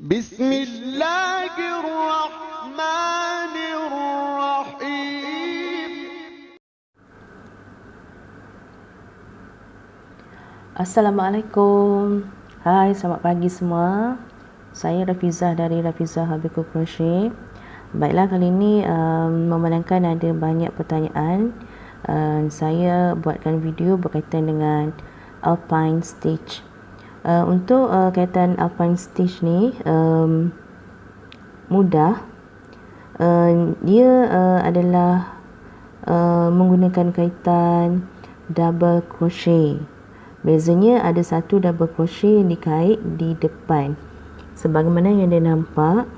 Bismillahirrahmanirrahim. Assalamualaikum. Hai, selamat pagi semua. Saya Rafizah dari Rafizah Habibul Crochet. Baiklah, kali ini memandangkan ada banyak pertanyaan, saya buatkan video berkaitan dengan Alpine Stitch. Untuk kaitan Alpine Stitch ni mudah. Dia adalah menggunakan kaitan double crochet. Bezanya ada satu double crochet yang dikait di depan sebagaimana yang dia nampak.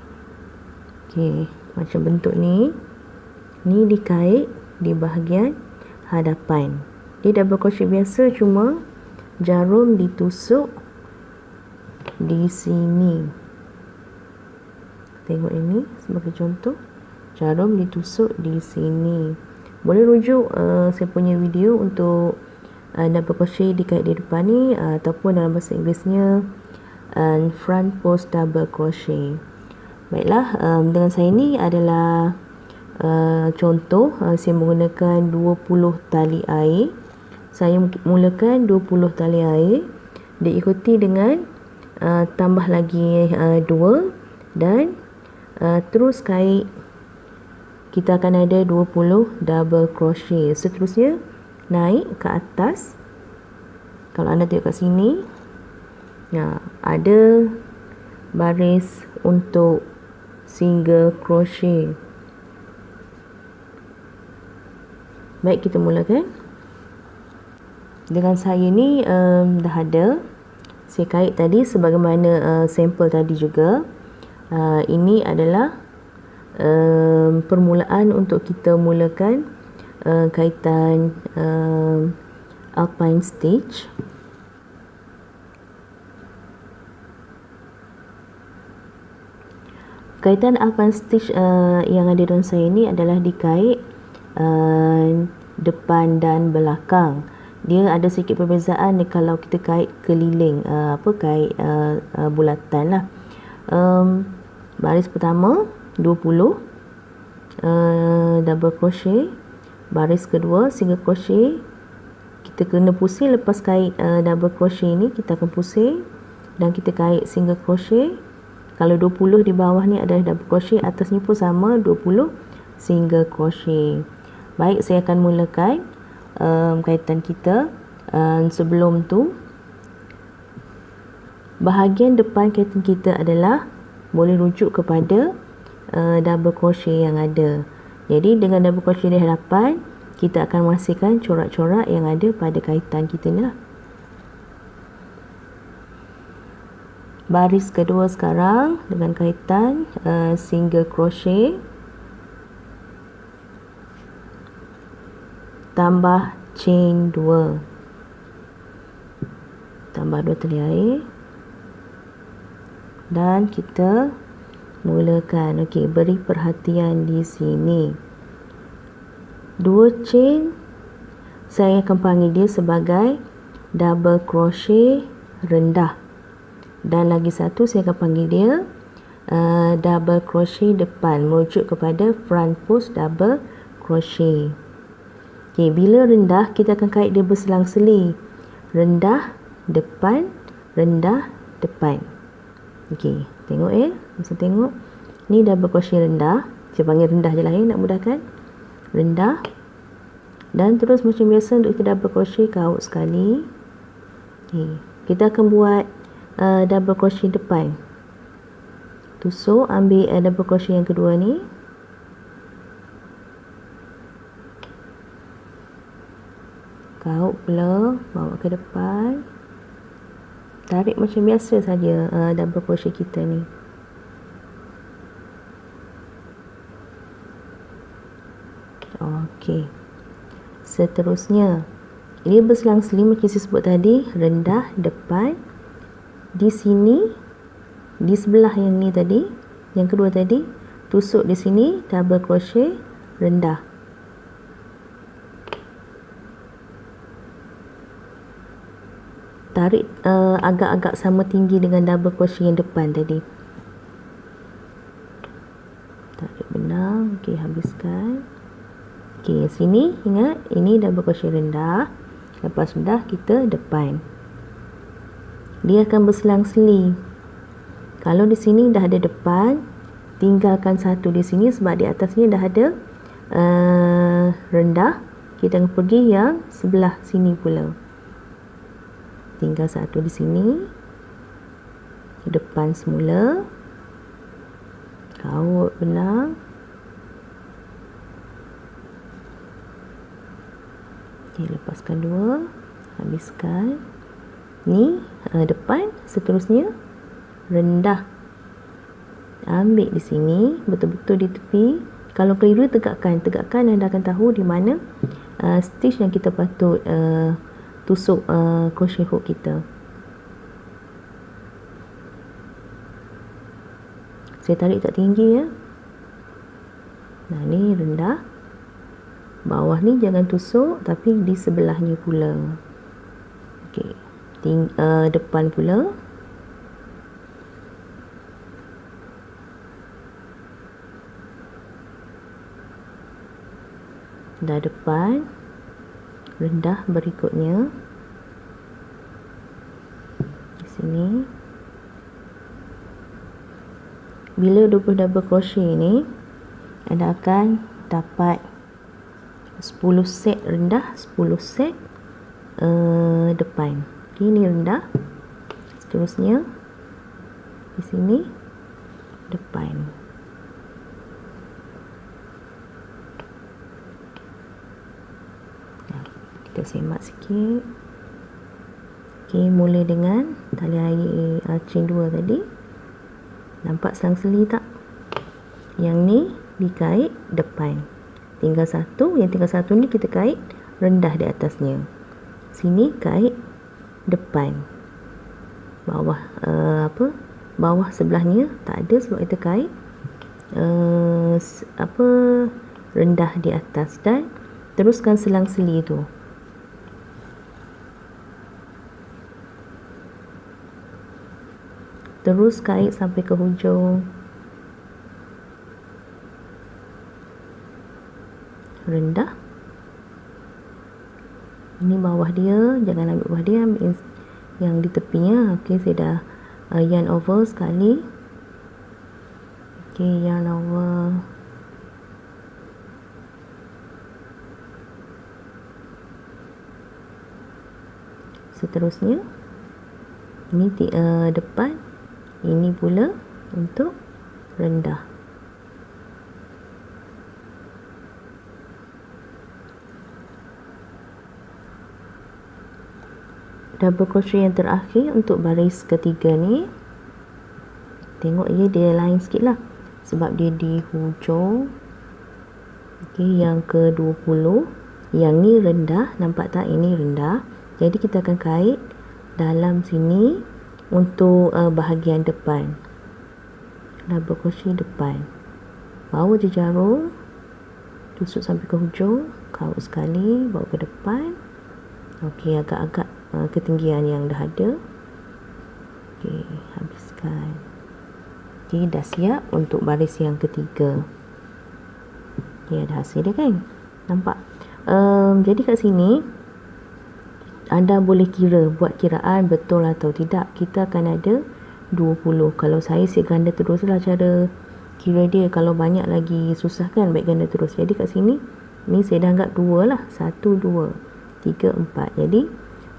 Okey, macam bentuk ni dikait di bahagian hadapan. Dia double crochet biasa, cuma jarum ditusuk di sini. Tengok ini sebagai contoh, jarum ditusuk di sini. Boleh rujuk saya punya video untuk double crochet dikait di depan ni, ataupun dalam bahasa Inggerisnya front post double crochet. Baiklah, dengan saya ni adalah contoh, saya menggunakan 20 tali air. Saya mulakan 20 tali air, diikuti dengan tambah lagi 2, dan terus kait. Kita akan ada 20 double crochet. Seterusnya naik ke atas. Kalau anda tengok kat sini, ada baris untuk single crochet. Baik, kita mulakan. Dengan saya ni dah ada. Saya kait tadi sebagaimana sampel tadi juga. Ini adalah permulaan untuk kita mulakan kaitan Alpine Stitch. Kaitan Alpine Stitch yang ada dalam saya ni adalah dikait depan dan belakang. Dia ada sedikit perbezaan kalau kita kait keliling, kait bulatan lah. Baris pertama 20 double crochet. Baris kedua single crochet. Kita kena pusing lepas kait double crochet ni, kita akan pusing dan kita kait single crochet. Kalau 20 di bawah ni adalah double crochet, atasnya pun sama 20 single crochet. Baik, saya akan mulakan kaitan kita. Sebelum tu, bahagian depan kaitan kita adalah boleh rujuk kepada double crochet yang ada. Jadi dengan double crochet di hadapan, kita akan merasakan corak-corak yang ada pada kaitan kita ni lah. Baris kedua sekarang dengan kaitan single crochet, tambah chain 2, tambah 2 tali air, dan kita mulakan. Okey, beri perhatian di sini. 2 chain saya akan panggil dia sebagai double crochet rendah, dan lagi satu saya akan panggil dia double crochet depan, merujuk kepada front post double crochet. Okey, bila rendah kita akan kait dia berselang-seli. Rendah depan, rendah depan. Okey, tengok masa tengok. Ni double crochet rendah. Saya panggil rendah je lah nak mudahkan. Rendah. Dan terus macam biasa untuk kita double crochet kaut sekali. Okey, kita akan buat double crochet depan. Tusuk, ambil double crochet yang kedua ni. Kaut pula, bawa ke depan. Tarik macam biasa saja double crochet kita ni. Okey. Seterusnya, ini berselang-seli macam saya sebut tadi, rendah depan. Di sini, di sebelah yang ni tadi, yang kedua tadi, tusuk di sini double crochet rendah. Tarik agak-agak sama tinggi dengan double crochet yang depan tadi. Okey, habiskan. Okey, sini ingat ini double crochet rendah. Lepas rendah kita depan. Dia akan berselang-seli. Kalau di sini dah ada depan, tinggalkan satu di sini sebab di atasnya dah ada rendah. Kita akan pergi yang sebelah sini pula. Tinggal satu di sini. Depan semula. Kaut benang. Okay, lepaskan dua. Habiskan. Ni depan. Seterusnya rendah. Ambil di sini. Betul-betul di tepi. Kalau keliru tegakkan. Tegakkan, anda akan tahu di mana stitch yang kita patut tusuk crochet hook kita. Saya tarik tak tinggi ya. Nah, ni rendah. Bawah ni jangan tusuk, tapi di sebelahnya pula. Okey. Depan pula. Dah depan. Rendah berikutnya. Di sini. Bila 20 double crochet ni, anda akan dapat 10 set rendah, 10 set depan. Okay, ni rendah. Seterusnya di sini depan. Kita semak sikit. Okay, mula dengan tali air chain 2 tadi. Nampak selang-seli tak? Yang ni dikait depan. Tinggal satu. Yang tinggal satu ni kita kait rendah di atasnya. Sini kait depan. Bawah bawah sebelahnya tak ada sebab kita kait rendah di atas. Dan teruskan selang-seli tu. Terus kait sampai ke hujung. Rendah. Ini bawah dia. Jangan ambil bawah dia, ambil yang di tepinya. Okey, saya dah yarn over sekali. Okey, yarn over. Seterusnya ini depan. Ini pula untuk rendah. Double crochet yang terakhir untuk baris ketiga ni. Tengok dia line sikit lah. Sebab dia di hujung. Okey, yang ke-20. Yang ni rendah. Nampak tak? Ini rendah. Jadi kita akan kait dalam sini. Untuk bahagian depan. Double crochet depan. Bawa je jarum. Tusuk sampai ke hujung. Kaut sekali. Bawa ke depan. Okey, agak-agak ketinggian yang dah ada. Okey, habiskan. Okey, dah siap untuk baris yang ketiga. Okey, ada hasil dia kan? Nampak? Jadi kat sini anda boleh kira, buat kiraan betul atau tidak. Kita akan ada 20. Kalau saya ganda teruslah cara kira dia. Kalau banyak lagi susah kan baik ganda terus. Jadi kat sini ni saya dah anggap 2 lah. 1, 2, 3, 4. Jadi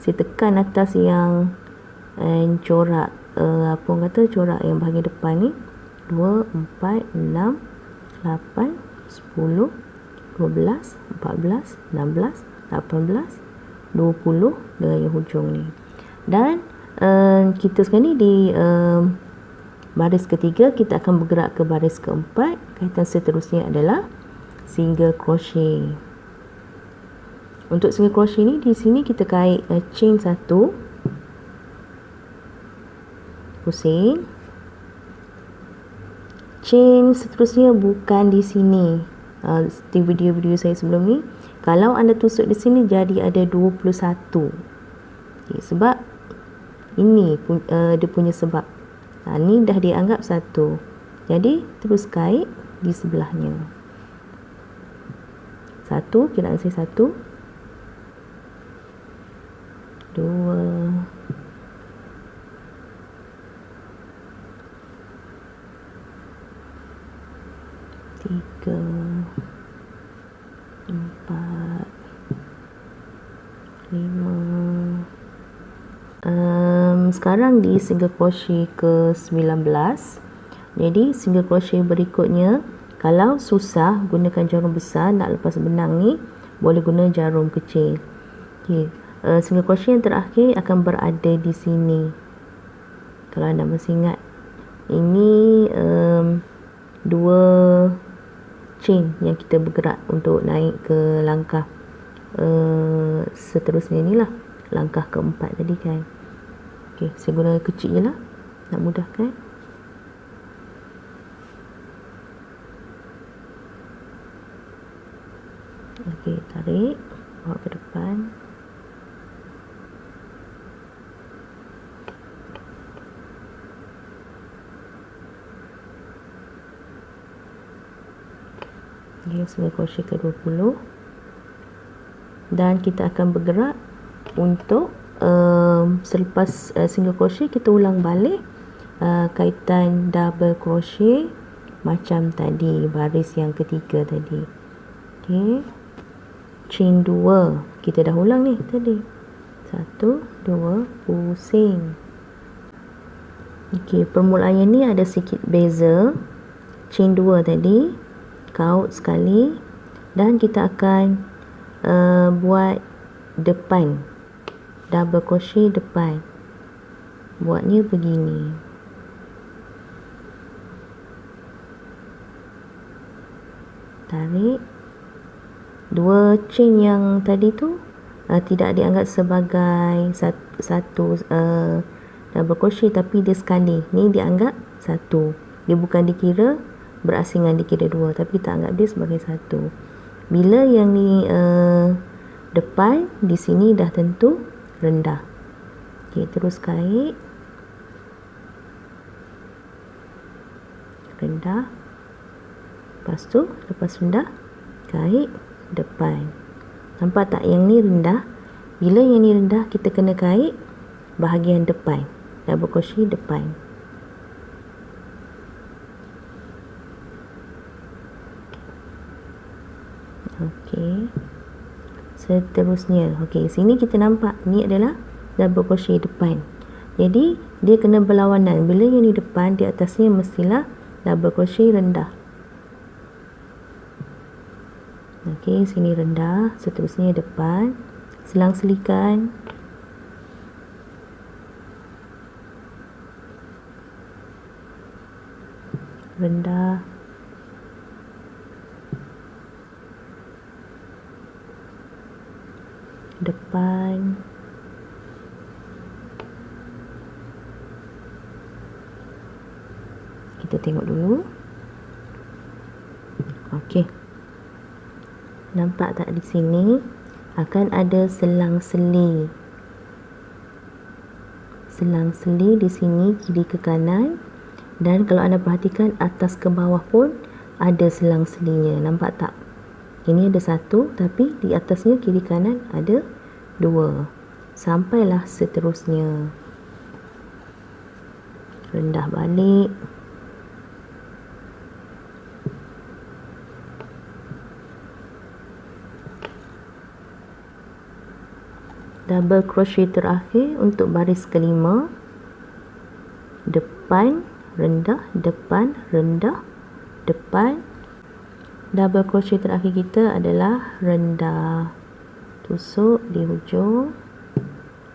saya tekan atas yang corak apa orang kata, corak yang bahagian depan ni. 2, 4, 6, 8, 10, 12, 14, 16, 18, 20 dengan yang hujung ni. Dan kita sekarang ni di baris ketiga. Kita akan bergerak ke baris keempat. Kaitan seterusnya adalah single crochet. Untuk single crochet ni, di sini kita kait chain 1, pusing. Chain seterusnya bukan di sini. Di video-video saya sebelum ni, kalau anda tusuk di sini jadi ada 21. Okay, sebab ini dia punya sebab. Ni dah dianggap 1. Jadi terus kait di sebelahnya. 1, kiraan saya 1, 2, 3, 4, 5. Sekarang di single crochet ke 19. Jadi single crochet berikutnya, kalau susah gunakan jarum besar, nak lepas benang ni boleh guna jarum kecil. Okey, single crochet yang terakhir akan berada di sini. Kalau anda masih ingat, ini 2 chain yang kita bergerak untuk naik ke langkah seterusnya ni lah, langkah keempat tadi kan. Okey, saya guna kecil je lah, nak mudahkan. Okey, tarik, bawa ke depan. Okey, single crochet ke 20. Dan kita akan bergerak untuk selepas single crochet kita ulang balik kaitan double crochet macam tadi, baris yang ketiga tadi. Okey, chain 2 kita dah ulang ni tadi, 1, 2, pusing. Okey, permulaan ni ada sikit beza. Chain 2 tadi kaut sekali, dan kita akan buat depan, double crochet depan. Buatnya begini. Tarik. 2 chain yang tadi tu tidak dianggap sebagai satu double crochet, tapi dia sekali. Ni dianggap satu. Dia bukan dikira berasingan, dikira 2, tapi tak anggap dia sebagai satu. Bila yang ni depan, di sini dah tentu rendah. Okey, terus kait rendah, lepas tu lepas rendah kait depan. Nampak tak yang ni rendah? Bila yang ni rendah, kita kena kait bahagian depan, double crochet depan. Okey, seterusnya. Okey, sini kita nampak ni adalah double crochet depan. Jadi dia kena berlawanan. Bila yang ni depan, di atasnya mestilah double crochet rendah. Okey, sini rendah, seterusnya depan, selang-selikan. Rendah. Depan. Kita tengok dulu. Okey. Nampak tak di sini akan ada selang-seli. Selang-seli di sini kiri ke kanan, dan kalau anda perhatikan atas ke bawah pun ada selang-selinya. Nampak tak? Ini ada 1, tapi di atasnya kiri kanan ada 2. Sampailah seterusnya. Rendah balik. Double crochet terakhir untuk baris kelima. Depan, rendah, depan, rendah, depan. Double crochet terakhir kita adalah rendah. Tusuk di hujung.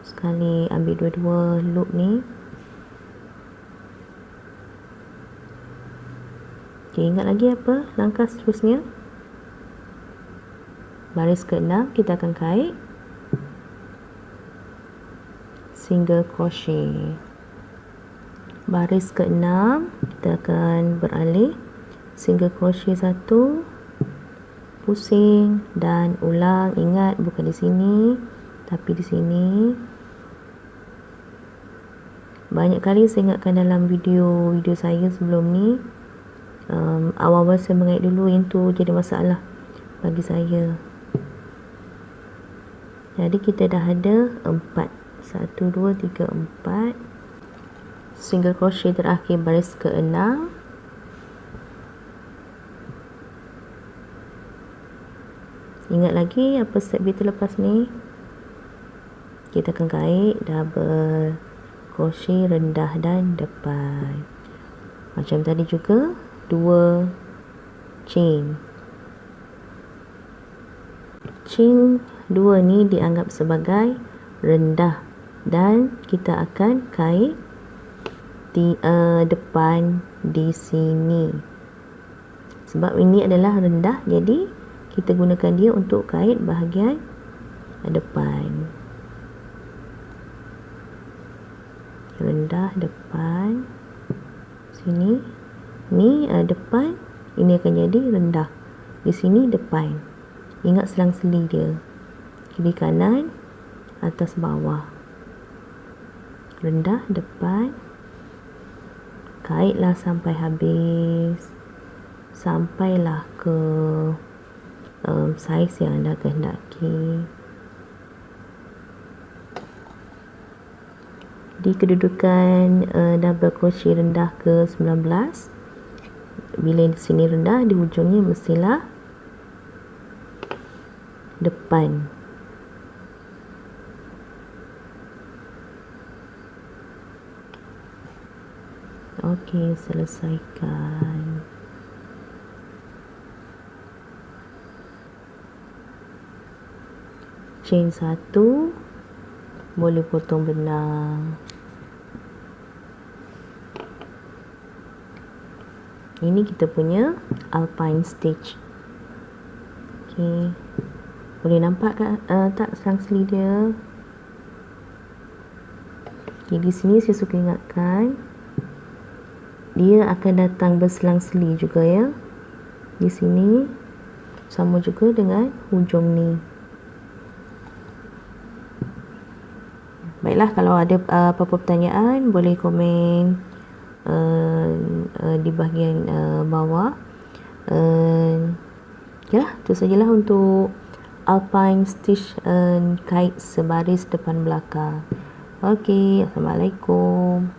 Sekali ambil dua-dua loop ni. Okay, ingat lagi apa langkah seterusnya? Baris ke-6 kita akan kait single crochet. Baris ke-6 kita akan beralih single crochet 1, pusing dan ulang. Ingat bukan di sini tapi di sini. Banyak kali saya ingatkan dalam video saya sebelum ni, awal-awal saya mengait dulu, yang tu jadi masalah. bagi saya. Jadi kita dah ada 4. 1, 2, 3, 4. Single crochet terakhir baris ke-6. Ingat lagi apa step kita lepas ni? Kita akan kait double crochet rendah dan depan. Macam tadi juga 2 chain. Chain 2 ni dianggap sebagai rendah dan kita akan kait di depan di sini. Sebab ini adalah rendah, jadi kita gunakan dia untuk kait bahagian depan. Rendah depan sini, ni depan, ini akan jadi rendah, di sini depan. Ingat selang-seli dia, kiri kanan, atas bawah, rendah depan, kaitlah sampai habis, sampailah ke saiz yang anda kehendaki. Di kedudukan double crochet rendah ke 19, bila di sini rendah, di hujungnya mestilah depan. Okey, selesaikan. Chain 1, boleh potong benang. Ini kita punya alpine stitch. Okey, boleh nampak tak selang-seli dia? Okay, di sini saya suka ingatkan, dia akan datang berselang-seli juga ya. Di sini sama juga dengan hujung ni. Baiklah, kalau ada apa-apa pertanyaan boleh komen di bahagian bawah. Ya, itu sajalah untuk alpine stitch kait sebaris depan belakang. Okey, assalamualaikum.